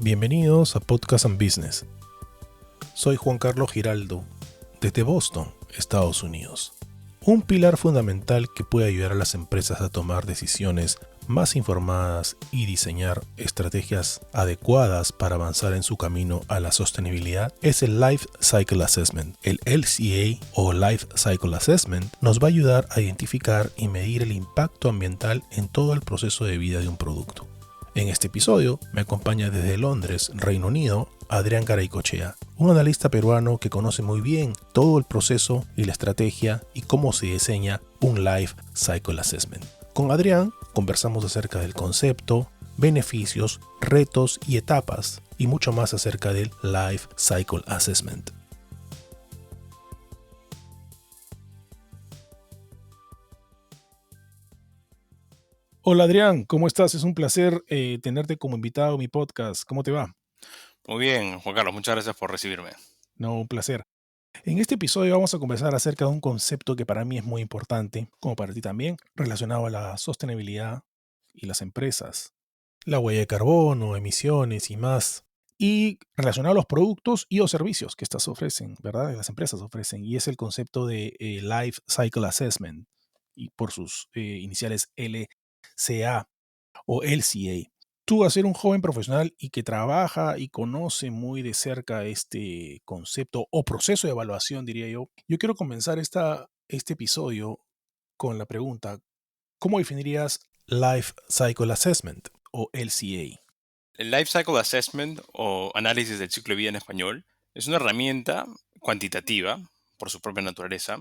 Bienvenidos a Podcast and Business. Soy Juan Carlos Giraldo, desde Boston, Estados Unidos. Un pilar fundamental que puede ayudar a las empresas a tomar decisiones más informadas y diseñar estrategias adecuadas para avanzar en su camino a la sostenibilidad es el Life Cycle Assessment. El LCA o Life Cycle Assessment nos va a ayudar a identificar y medir el impacto ambiental en todo el proceso de vida de un producto. En este episodio me acompaña desde Londres, Reino Unido, Adrián Garaycochea, un analista peruano que conoce muy bien todo el proceso y la estrategia y cómo se diseña un Life Cycle Assessment. Con Adrián conversamos acerca del concepto, beneficios, retos y etapas y mucho más acerca del Life Cycle Assessment. Hola Adrián, ¿cómo estás? Es un placer tenerte como invitado a mi podcast. ¿Cómo te va? Muy bien, Juan Carlos, muchas gracias por recibirme. No, un placer. En este episodio vamos a conversar acerca de un concepto que para mí es muy importante, como para ti también, relacionado a la sostenibilidad y las empresas, la huella de carbono, emisiones y más, y relacionado a los productos y o servicios que estas ofrecen, ¿verdad? Las empresas ofrecen, y es el concepto de Life Cycle Assessment, y por sus iniciales LCA o LCA. Tú, a ser un joven profesional y que trabaja y conoce muy de cerca este concepto o proceso de evaluación, diría yo quiero comenzar este episodio con la pregunta, ¿cómo definirías Life Cycle Assessment o LCA? El Life Cycle Assessment o análisis del ciclo de vida en español es una herramienta cuantitativa por su propia naturaleza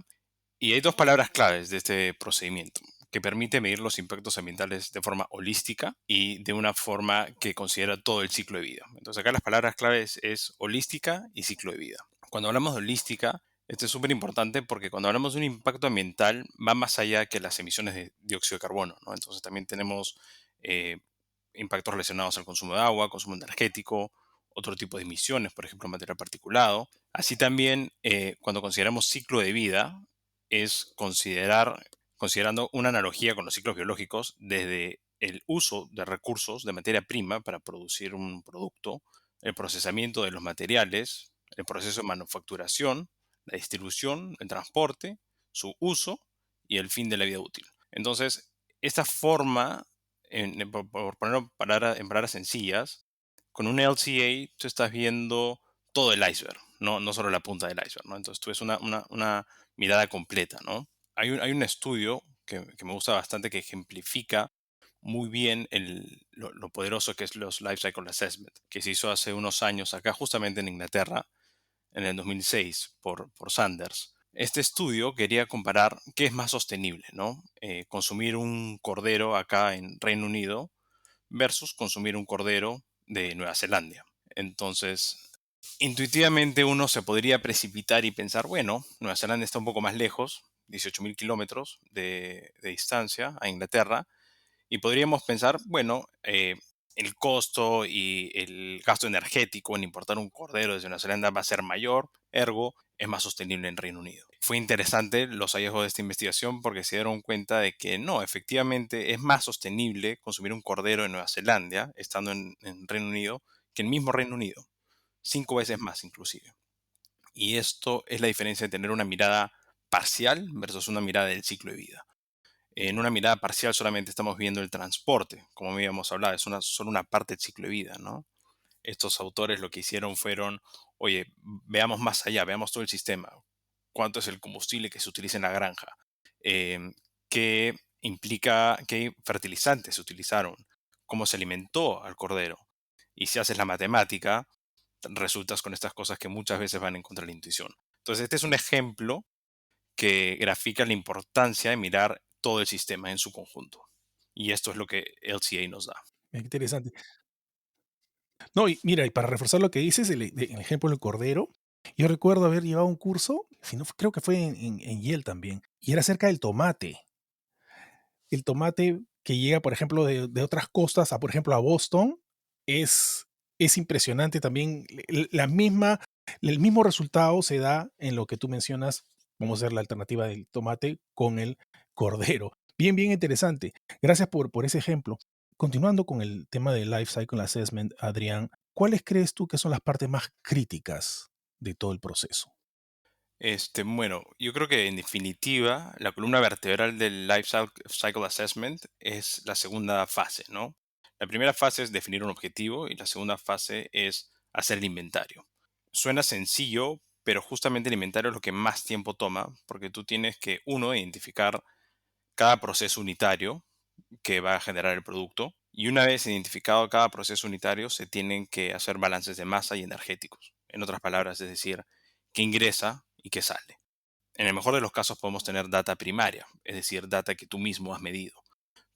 y hay dos palabras claves de este procedimiento que permite medir los impactos ambientales de forma holística y de una forma que considera todo el ciclo de vida. Entonces acá las palabras claves es holística y ciclo de vida. Cuando hablamos de holística, esto es súper importante porque cuando hablamos de un impacto ambiental va más allá que las emisiones de dióxido de carbono, ¿no? Entonces también tenemos eh, impactos relacionados al consumo de agua, consumo energético, otro tipo de emisiones, por ejemplo, material particulado. Así también, cuando consideramos ciclo de vida, es considerando una analogía con los ciclos biológicos desde el uso de recursos de materia prima para producir un producto, el procesamiento de los materiales, el proceso de manufacturación, la distribución, el transporte, su uso y el fin de la vida útil. Entonces, esta forma, por ponerlo en palabras sencillas, con un LCA tú estás viendo todo el iceberg, no solo la punta del iceberg, ¿no? Entonces tú ves una mirada completa, ¿no? Hay un estudio que me gusta bastante que ejemplifica muy bien lo poderoso que es los Life Cycle Assessment, que se hizo hace unos años acá, justamente en Inglaterra, en el 2006, por Sanders. Este estudio quería comparar qué es más sostenible, ¿no? Consumir un cordero acá en Reino Unido versus consumir un cordero de Nueva Zelanda. Entonces, intuitivamente uno se podría precipitar y pensar, bueno, Nueva Zelanda está un poco más lejos, 18.000 kilómetros de distancia a Inglaterra, y podríamos pensar, bueno, el costo y el gasto energético en importar un cordero desde Nueva Zelanda va a ser mayor, ergo es más sostenible en Reino Unido. Fue interesante los hallazgos de esta investigación porque se dieron cuenta de que no, efectivamente es más sostenible consumir un cordero en Nueva Zelanda, estando en Reino Unido, que el mismo Reino Unido, 5 veces más inclusive. Y esto es la diferencia de tener una mirada parcial versus una mirada del ciclo de vida. En una mirada parcial solamente estamos viendo el transporte, como habíamos hablado, es solo una parte del ciclo de vida, ¿no? Estos autores lo que hicieron fueron, oye, veamos más allá, veamos todo el sistema. ¿Cuánto es el combustible que se utiliza en la granja? Eh, ¿Qué implica, qué fertilizantes se utilizaron? ¿Cómo se alimentó al cordero? Y si haces la matemática, resultas con estas cosas que muchas veces van en contra de la intuición. Entonces, este es un ejemplo que grafica la importancia de mirar todo el sistema en su conjunto. Y esto es lo que LCA nos da. Interesante. No, y mira, y para reforzar lo que dices, el ejemplo del cordero, yo recuerdo haber llevado un curso, si no, creo que fue en Yale también, y era acerca del tomate. El tomate que llega, por ejemplo, de otras costas a, por ejemplo, a Boston, es, es impresionante también. El mismo resultado se da en lo que tú mencionas, vamos a ver la alternativa del tomate con el cordero. Bien, bien interesante. Gracias por ese ejemplo. Continuando con el tema del Life Cycle Assessment, Adrián, ¿cuáles crees tú que son las partes más críticas de todo el proceso? Bueno, yo creo que en definitiva la columna vertebral del Cycle Assessment es la segunda fase, ¿no? La primera fase es definir un objetivo y la segunda fase es hacer el inventario. Suena sencillo, pero justamente el inventario es lo que más tiempo toma porque tú tienes que, uno, identificar cada proceso unitario que va a generar el producto. Y una vez identificado cada proceso unitario, se tienen que hacer balances de masa y energéticos. En otras palabras, es decir, qué ingresa y qué sale. En el mejor de los casos podemos tener data primaria, es decir, data que tú mismo has medido.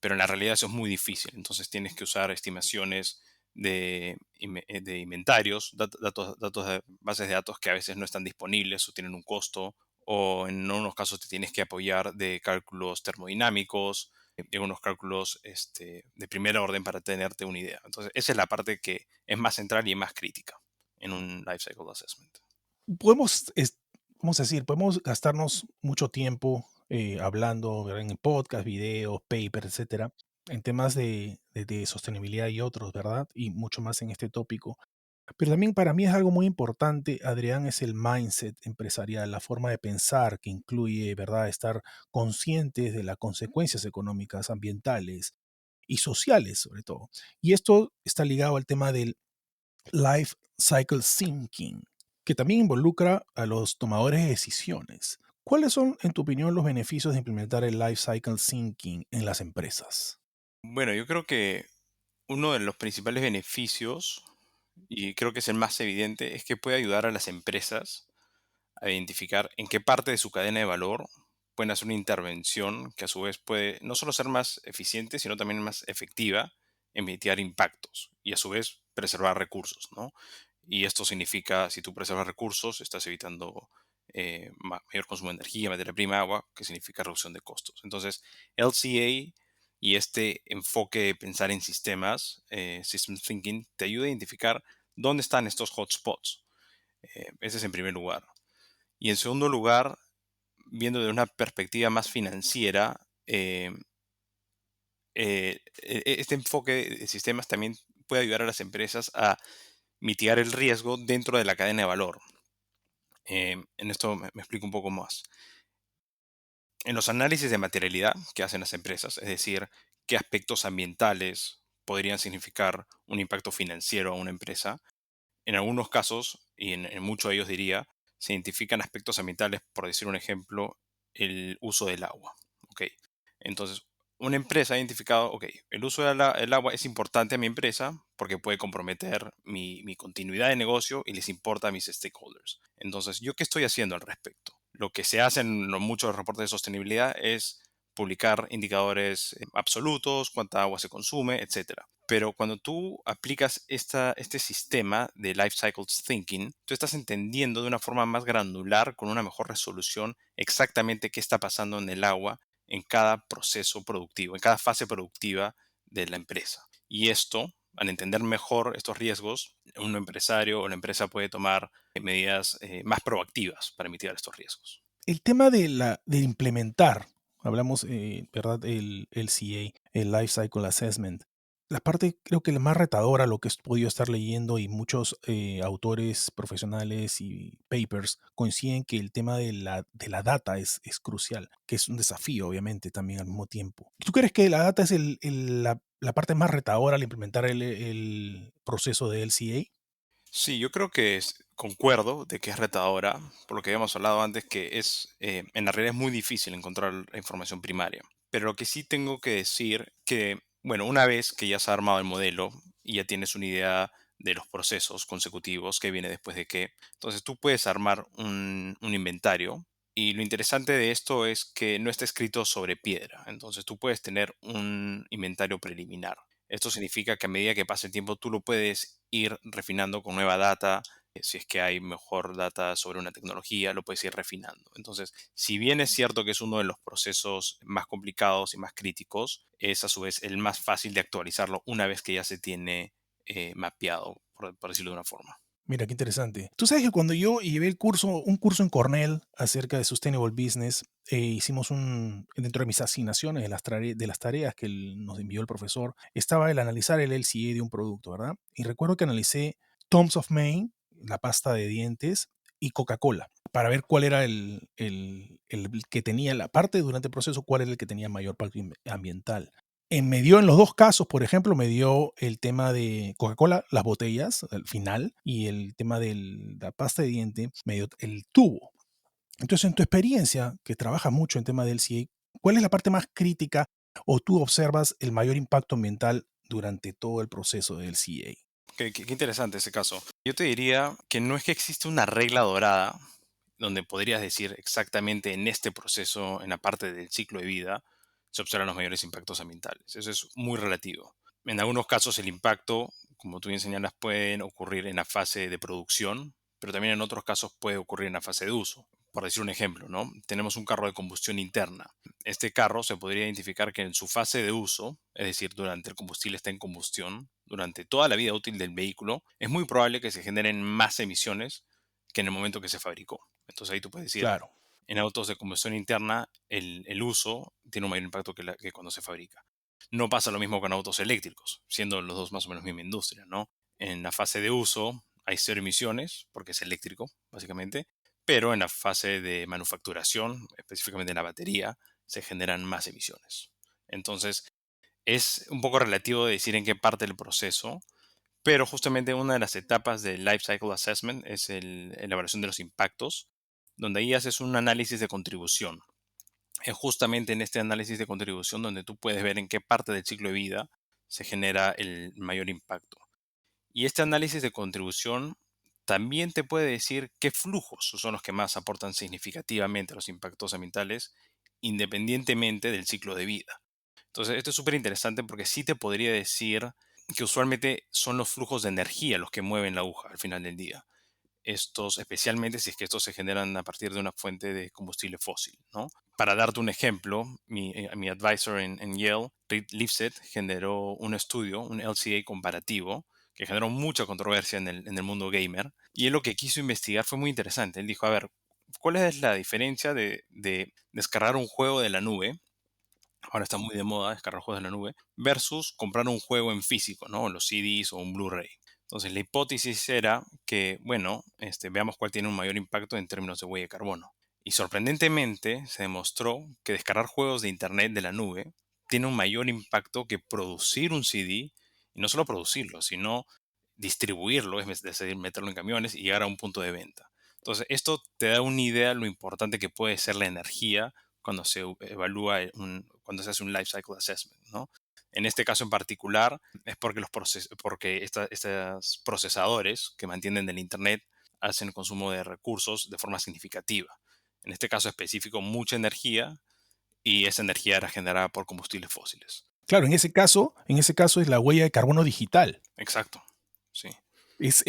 Pero en la realidad eso es muy difícil. Entonces tienes que usar estimaciones de inventarios, datos de bases de datos que a veces no están disponibles o tienen un costo, o en unos casos te tienes que apoyar de cálculos termodinámicos, de unos cálculos de primer orden para tenerte una idea. Entonces esa es la parte que es más central y más crítica en un Life Cycle Assessment. Podemos, vamos a decir, podemos gastarnos mucho tiempo hablando, ¿verdad? En podcast, videos, papers, etcétera, en temas de sostenibilidad y otros, ¿verdad? Y mucho más en este tópico. Pero también para mí es algo muy importante, Adrián, es el mindset empresarial, la forma de pensar que incluye, ¿verdad?, estar conscientes de las consecuencias económicas, ambientales y sociales, sobre todo. Y esto está ligado al tema del life cycle thinking, que también involucra a los tomadores de decisiones. ¿Cuáles son, en tu opinión, los beneficios de implementar el life cycle thinking en las empresas? Bueno, yo creo que uno de los principales beneficios, y creo que es el más evidente, es que puede ayudar a las empresas a identificar en qué parte de su cadena de valor pueden hacer una intervención que a su vez puede no solo ser más eficiente, sino también más efectiva en mitigar impactos y a su vez preservar recursos, ¿no? Y esto significa, si tú preservas recursos, estás evitando mayor consumo de energía, materia prima, agua, que significa reducción de costos. Entonces, LCA y este enfoque de pensar en sistemas, System Thinking, te ayuda a identificar dónde están estos hotspots. Ese es en primer lugar. Y en segundo lugar, viendo de una perspectiva más financiera, este enfoque de sistemas también puede ayudar a las empresas a mitigar el riesgo dentro de la cadena de valor. En esto me explico un poco más. En los análisis de materialidad que hacen las empresas, es decir, qué aspectos ambientales podrían significar un impacto financiero a una empresa, en algunos casos, y en muchos de ellos diría, se identifican aspectos ambientales, por decir un ejemplo, el uso del agua. ¿Ok? Entonces, una empresa ha identificado, ok, el uso del agua es importante a mi empresa porque puede comprometer mi continuidad de negocio y les importa a mis stakeholders. Entonces, ¿yo qué estoy haciendo al respecto? Lo que se hace en muchos reportes de sostenibilidad es publicar indicadores absolutos, cuánta agua se consume, etcétera. Pero cuando tú aplicas este sistema de Life Cycles Thinking, tú estás entendiendo de una forma más granular, con una mejor resolución, exactamente qué está pasando en el agua en cada proceso productivo, en cada fase productiva de la empresa. Y esto, al entender mejor estos riesgos, un empresario o la empresa puede tomar medidas más proactivas para mitigar estos riesgos. El tema de implementar, hablamos, ¿verdad? El CA, el Life Cycle Assessment. La parte, creo que la más retadora, lo que he podido estar leyendo y muchos autores profesionales y papers coinciden que el tema de la data es crucial, que es un desafío, obviamente, también al mismo tiempo. ¿Tú crees que la data es la parte más retadora al implementar el proceso de LCA? Sí, yo creo que concuerdo de que es retadora, por lo que habíamos hablado antes, que en la realidad es muy difícil encontrar la información primaria. Pero lo que sí tengo que decir que, bueno, una vez que ya se ha armado el modelo y ya tienes una idea de los procesos consecutivos que viene después de qué, entonces tú puedes armar un inventario. Y lo interesante de esto es que no está escrito sobre piedra. Entonces tú puedes tener un inventario preliminar. Esto significa que a medida que pase el tiempo tú lo puedes ir refinando con nueva data. Si es que hay mejor data sobre una tecnología, lo puedes ir refinando. Entonces, si bien es cierto que es uno de los procesos más complicados y más críticos, es a su vez el más fácil de actualizarlo una vez que ya se tiene mapeado, por decirlo de una forma. Mira, qué interesante. Tú sabes que cuando yo llevé un curso en Cornell acerca de Sustainable Business, hicimos dentro de mis asignaciones, de las tareas que nos envió el profesor, estaba el analizar el LCA de un producto, ¿verdad? Y recuerdo que analicé Tom's of Maine, la pasta de dientes, y Coca-Cola, para ver cuál era el que tenía la parte durante el proceso, cuál era el que tenía mayor impacto ambiental. Me dio en los dos casos, por ejemplo, me dio el tema de Coca-Cola, las botellas al final, y el tema de la pasta de diente, me dio el tubo. Entonces, en tu experiencia, que trabajas mucho en tema del CA, ¿cuál es la parte más crítica o tú observas el mayor impacto ambiental durante todo el proceso del CA? Qué interesante ese caso. Yo te diría que no es que existe una regla dorada donde podrías decir exactamente en este proceso, en la parte del ciclo de vida, se observan los mayores impactos ambientales. Eso es muy relativo. En algunos casos el impacto, como tú bien señalas, puede ocurrir en la fase de producción, pero también en otros casos puede ocurrir en la fase de uso. Por decir un ejemplo, ¿no? Tenemos un carro de combustión interna. Este carro se podría identificar que en su fase de uso, es decir, durante el combustible está en combustión, durante toda la vida útil del vehículo, es muy probable que se generen más emisiones que en el momento que se fabricó. Entonces ahí tú puedes decir, Claro, en autos de combustión interna, el uso tiene un mayor impacto que cuando se fabrica. No pasa lo mismo con autos eléctricos, siendo los dos más o menos misma industria, ¿no? En la fase de uso hay cero emisiones, porque es eléctrico, básicamente, pero en la fase de manufacturación, específicamente en la batería, se generan más emisiones. Entonces, es un poco relativo decir en qué parte del proceso, pero justamente una de las etapas del Life Cycle Assessment es la evaluación de los impactos, donde ahí haces un análisis de contribución. Es justamente en este análisis de contribución donde tú puedes ver en qué parte del ciclo de vida se genera el mayor impacto. Y este análisis de contribución también te puede decir qué flujos son los que más aportan significativamente a los impactos ambientales, independientemente del ciclo de vida. Entonces, esto es súper interesante porque sí te podría decir que usualmente son los flujos de energía los que mueven la aguja al final del día. Estos, especialmente si es que estos se generan a partir de una fuente de combustible fósil, ¿no? Para darte un ejemplo, mi advisor en Yale, Reed Lifset, generó un estudio, un LCA comparativo, que generó mucha controversia en el mundo gamer. Y él lo que quiso investigar fue muy interesante. Él dijo, a ver, ¿cuál es la diferencia de descargar un juego de la nube? Ahora está muy de moda descargar juegos de la nube, versus comprar un juego en físico, ¿no? Los CDs o un Blu-ray. Entonces la hipótesis era que, bueno, veamos cuál tiene un mayor impacto en términos de huella de carbono. Y sorprendentemente se demostró que descargar juegos de Internet de la nube tiene un mayor impacto que producir un CD, y no solo producirlo, sino distribuirlo, es decir, meterlo en camiones y llegar a un punto de venta. Entonces, esto te da una idea de lo importante que puede ser la energía cuando se evalúa, cuando se hace un life cycle assessment, ¿no? En este caso en particular es porque, porque estos procesadores que mantienen el Internet hacen consumo de recursos de forma significativa. En este caso específico, mucha energía, y esa energía era generada por combustibles fósiles. claro, en ese caso es la huella de carbono digital. Exacto, sí. Es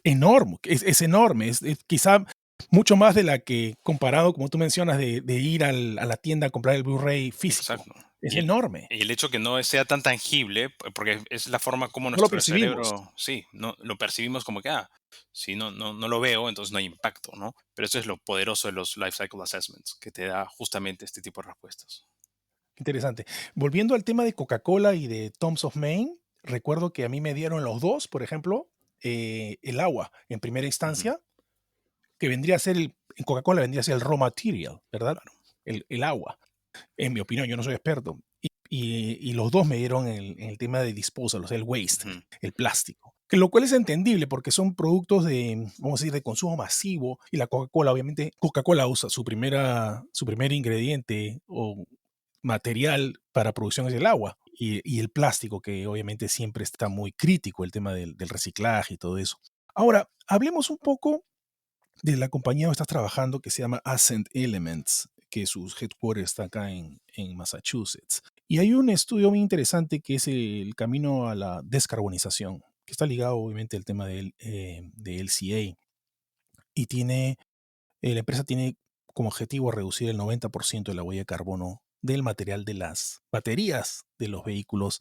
enorme, es enorme, es quizá mucho más de la que comparado, como tú mencionas, de ir a la tienda a comprar el Blu-ray físico. Exacto. Es Y el, enorme, y el hecho que no sea tan tangible, porque es la forma como no lo nuestro percibimos. cerebro, sí, no, lo percibimos como que, si no lo veo, entonces no hay impacto, ¿no? Pero eso es lo poderoso de los Life Cycle Assessments, que te da justamente este tipo de respuestas. Interesante. Volviendo al tema de Coca-Cola y de Tom's of Maine, recuerdo que a mí me dieron los dos, por ejemplo, el agua en primera Ujú, instancia, que vendría a ser en Coca-Cola vendría a ser el raw material, ¿verdad? claro. El agua. En mi opinión, yo no soy experto. Y los dos me dieron el tema de disposal, o sea, el waste, Ujú, el plástico. Que lo cual es entendible porque son productos de, vamos a decir, de consumo masivo. Y la Coca-Cola, obviamente, Coca-Cola usa su primer ingrediente o material para producción es el agua. Y el plástico, que obviamente siempre está muy crítico, el tema del reciclaje y todo eso. Ahora, hablemos un poco de la compañía donde estás trabajando que se llama Ascent Elements, que sus headquarters está acá en Massachusetts. Y hay un estudio muy interesante que es el camino a la descarbonización, que está ligado obviamente al tema de LCA. Y la empresa tiene como objetivo reducir el 90% de la huella de carbono del material de las baterías de los vehículos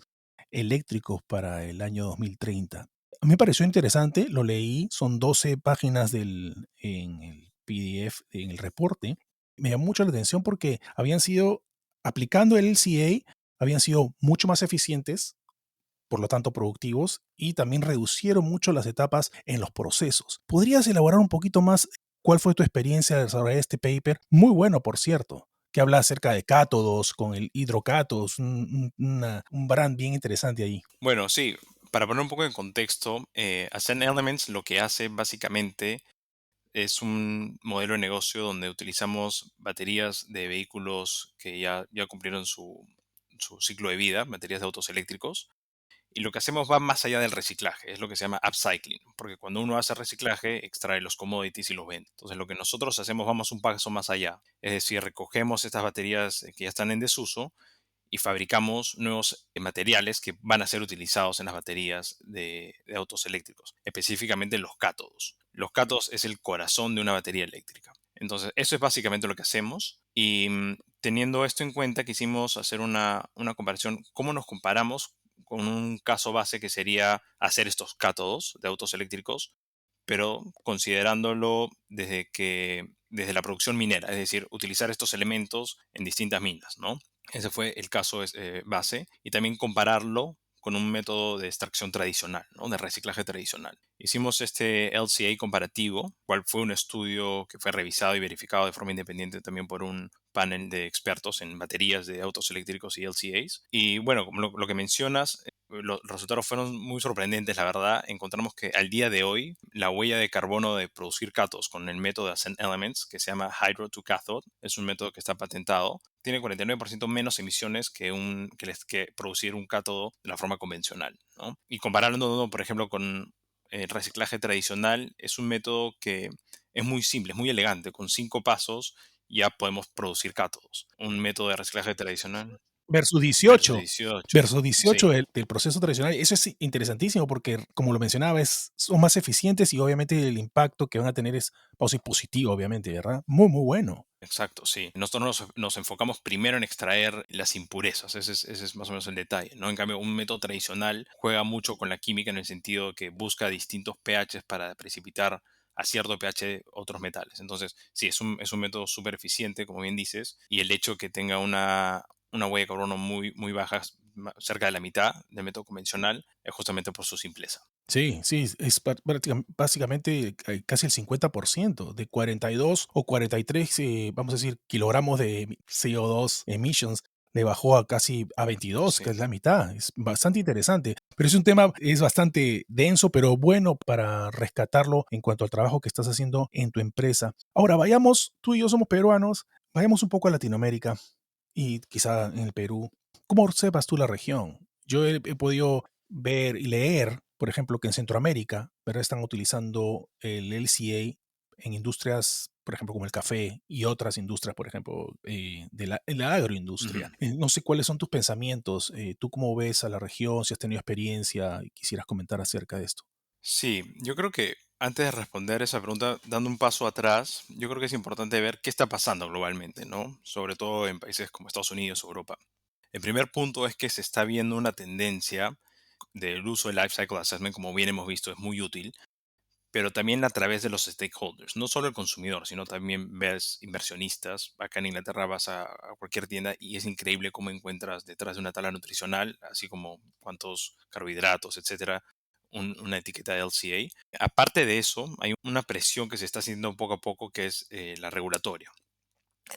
eléctricos para el año 2030. A mí me pareció interesante, lo leí, son 12 páginas en el PDF, en el reporte. Me llamó mucho la atención porque habían sido, aplicando el LCA, habían sido mucho más eficientes, por lo tanto productivos, y también reducieron mucho las etapas en los procesos. ¿Podrías elaborar un poquito más cuál fue tu experiencia al desarrollar este paper? Muy bueno, por cierto, que habla acerca de cátodos con el hidrocátodos, un brand bien interesante ahí. Bueno, sí, para poner un poco en contexto, Ascend Elements lo que hace básicamente es un modelo de negocio donde utilizamos baterías de vehículos que ya cumplieron su ciclo de vida, baterías de autos eléctricos. Y lo que hacemos va más allá del reciclaje, es lo que se llama upcycling, porque cuando uno hace reciclaje, extrae los commodities y los vende. Entonces, lo que nosotros hacemos, vamos un paso más allá. Es decir, recogemos estas baterías que ya están en desuso y fabricamos nuevos materiales que van a ser utilizados en las baterías de autos eléctricos, específicamente los cátodos. Los cátodos es el corazón de una batería eléctrica. Entonces, eso es básicamente lo que hacemos y teniendo esto en cuenta, quisimos hacer una comparación, cómo nos comparamos con un caso base que sería hacer estos cátodos de autos eléctricos, pero considerándolo desde la producción minera, es decir, utilizar estos elementos en distintas minas, ¿no? Ese fue el caso base y también compararlo con un método de extracción tradicional, ¿no? De reciclaje tradicional. Hicimos este LCA comparativo, cual fue un estudio que fue revisado y verificado de forma independiente también por un panel de expertos en baterías de autos eléctricos y LCAs. Y bueno, como lo que mencionas, los resultados fueron muy sorprendentes, la verdad. Encontramos que al día de hoy la huella de carbono de producir cátodos con el método de Ascend Elements, que se llama Hydro to Cathode, es un método que está patentado, tiene 49% menos emisiones que producir un cátodo de la forma convencional, ¿no? Y comparándolo, por ejemplo, con el reciclaje tradicional, es un método que es muy simple, es muy elegante. Con 5 pasos ya podemos producir cátodos. Un método de reciclaje tradicional Versus versus 18. 18. Versus 18 Sí, del proceso tradicional. Eso es interesantísimo porque, como lo mencionaba, son más eficientes y obviamente el impacto que van a tener es positivo, obviamente, ¿verdad? Muy, muy bueno. exacto, sí. Nosotros nos enfocamos primero en extraer las impurezas, ese es más o menos el detalle, ¿no? En cambio, un método tradicional juega mucho con la química en el sentido que busca distintos pHs para precipitar a cierto pH otros metales. Entonces, sí, es un método súper eficiente, como bien dices, y el hecho que tenga una huella de carbono muy, muy baja, cerca de la mitad del método convencional, es justamente por su simpleza. Sí, sí, básicamente casi el 50% de 42 o 43, vamos a decir, kilogramos de CO2 emissions, le bajó a casi a 22, Sí. que es la mitad. Es bastante interesante, pero es un tema, es bastante denso, pero bueno para rescatarlo en cuanto al trabajo que estás haciendo en tu empresa. Ahora, vayamos, tú y yo somos peruanos, vayamos un poco a Latinoamérica y quizá en el Perú. ¿Cómo observas tú la región? Yo he podido ver y leer, por ejemplo, que en Centroamérica, ¿verdad? Están utilizando el LCA en industrias, por ejemplo, como el café y otras industrias, por ejemplo, en la Ujú. agroindustria. No sé cuáles son tus pensamientos, tú cómo ves a la región, si has tenido experiencia y quisieras comentar acerca de esto. Sí, yo creo que antes de responder esa pregunta, dando un paso atrás, yo creo que es importante ver qué está pasando globalmente, ¿no? Sobre todo en países como Estados Unidos o Europa. El primer punto es que se está viendo una tendencia del uso del Life Cycle Assessment, como bien hemos visto, es muy útil, pero también a través de los stakeholders, no solo el consumidor, sino también ves inversionistas. Acá en Inglaterra vas a cualquier tienda y es increíble cómo encuentras detrás de una tabla nutricional, así como cuántos carbohidratos, etcétera, una etiqueta de LCA. Aparte de eso, hay una presión que se está haciendo poco a poco que es la regulatoria.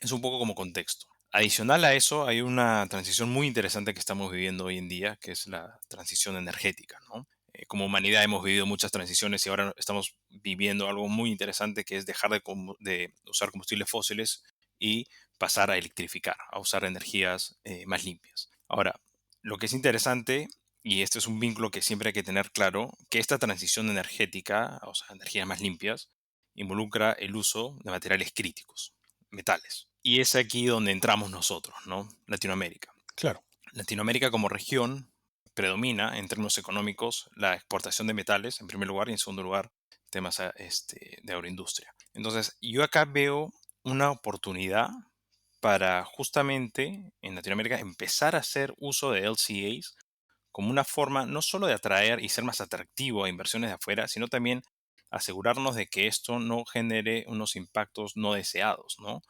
Es un poco como contexto. Adicional a eso, hay una transición muy interesante que estamos viviendo hoy en día, que es la transición energética, ¿no? Como humanidad hemos vivido muchas transiciones y ahora estamos viviendo algo muy interesante que es dejar de usar combustibles fósiles y pasar a electrificar, a usar energías más limpias. Ahora, lo que es interesante, y este es un vínculo que siempre hay que tener claro, que esta transición energética, o sea, energías más limpias, involucra el uso de materiales críticos, metales. Y es aquí donde entramos nosotros, ¿no? Latinoamérica. Claro. Latinoamérica como región predomina en términos económicos la exportación de metales, en primer lugar, y en segundo lugar, temas de agroindustria. Entonces, yo acá veo una oportunidad para justamente en Latinoamérica empezar a hacer uso de LCAs como una forma no solo de atraer y ser más atractivo a inversiones de afuera, sino también asegurarnos de que esto no genere unos impactos no deseados, ¿no?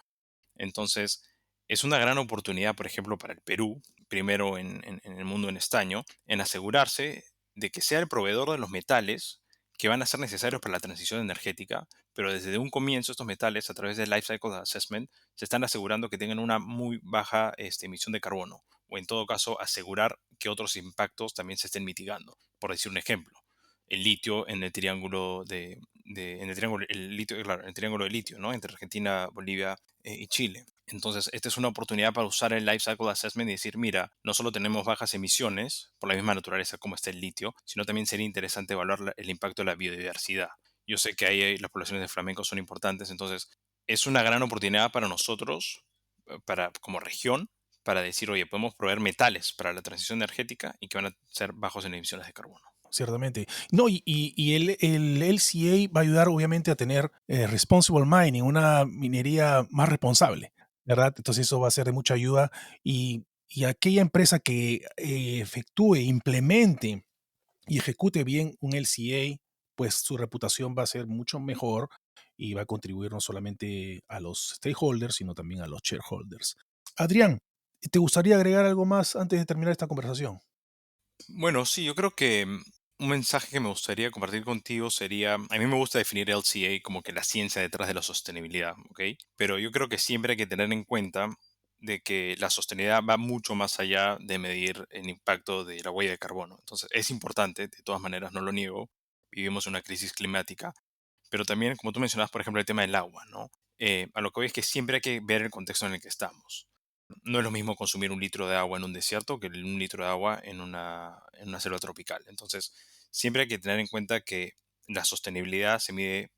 Entonces, es una gran oportunidad, por ejemplo, para el Perú. primero en el mundo en estaño, en asegurarse de que sea el proveedor de los metales que van a ser necesarios para la transición energética, pero desde un comienzo estos metales, a través del Life Cycle Assessment, se están asegurando que tengan una muy baja emisión de carbono, o en todo caso asegurar que otros impactos también se estén mitigando. Por decir un ejemplo, el litio en el triángulo en el triángulo, el litio, claro, en el triángulo de litio, ¿no? Entre Argentina, Bolivia y Chile. Entonces, esta es una oportunidad para usar el Life Cycle Assessment y decir, mira, no solo tenemos bajas emisiones por la misma naturaleza como está el litio, sino también sería interesante evaluar el impacto de la biodiversidad. Yo sé que ahí las poblaciones de flamencos son importantes, entonces es una gran oportunidad para nosotros, como región, para decir, oye, podemos proveer metales para la transición energética y que van a ser bajos en emisiones de carbono. Ciertamente. No, y el LCA va a ayudar obviamente a tener responsible mining, una minería más responsable, ¿verdad? Entonces eso va a ser de mucha ayuda y aquella empresa que efectúe, implemente y ejecute bien un LCA, pues su reputación va a ser mucho mejor y va a contribuir no solamente a los stakeholders, sino también a los shareholders. Adrián, ¿te gustaría agregar algo más antes de terminar esta conversación? Bueno, sí, yo creo que un mensaje que me gustaría compartir contigo sería, a mí me gusta definir LCA como que la ciencia detrás de la sostenibilidad, ¿ok? Pero yo creo que siempre hay que tener en cuenta de que la sostenibilidad va mucho más allá de medir el impacto de la huella de carbono. Entonces, es importante, de todas maneras, no lo niego, vivimos una crisis climática, pero también, como tú mencionabas, por ejemplo, el tema del agua, ¿no? A lo que voy es que siempre hay que ver el contexto en el que estamos. No es lo mismo consumir un litro de agua en un desierto que un litro de agua en una selva tropical. Entonces, siempre hay que tener en cuenta que la sostenibilidad se mide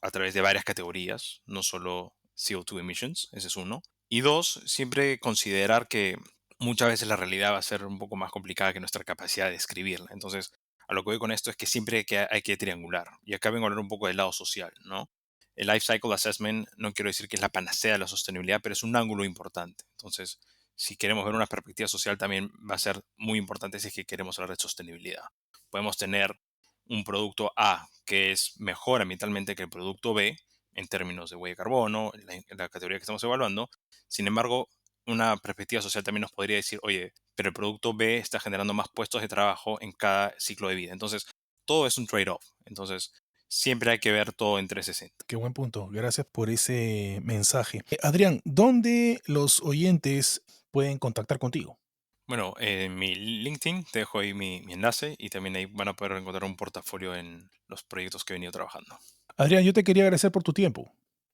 a través de varias categorías, no solo CO2 emissions, ese es uno. Y dos, siempre considerar que muchas veces la realidad va a ser un poco más complicada que nuestra capacidad de describirla. Entonces, a lo que voy con esto es que siempre hay que triangular. Y acá vengo a hablar un poco del lado social, ¿no? El Life Cycle Assessment no quiero decir que es la panacea de la sostenibilidad, pero es un ángulo importante. Entonces, si queremos ver una perspectiva social, también va a ser muy importante si es que queremos hablar de sostenibilidad. Podemos tener un producto A que es mejor ambientalmente que el producto B en términos de huella de carbono, la categoría que estamos evaluando. Sin embargo, una perspectiva social también nos podría decir, oye, pero el producto B está generando más puestos de trabajo en cada ciclo de vida. Entonces, todo es un trade-off. Entonces, siempre hay que ver todo en 360. Qué buen punto. Gracias por ese mensaje. Adrián, ¿dónde los oyentes pueden contactar contigo? Bueno, en mi LinkedIn te dejo ahí mi enlace y también ahí van a poder encontrar un portafolio en los proyectos que he venido trabajando. Adrián, yo te quería agradecer por tu tiempo.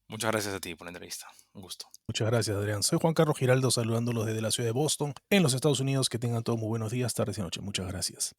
Muchas gracias a ti por la entrevista. Un gusto. Muchas gracias, Adrián. Soy Juan Carlos Giraldo, saludándolos desde la ciudad de Boston, en los Estados Unidos. Que tengan todos muy buenos días, tardes y noches. Muchas gracias.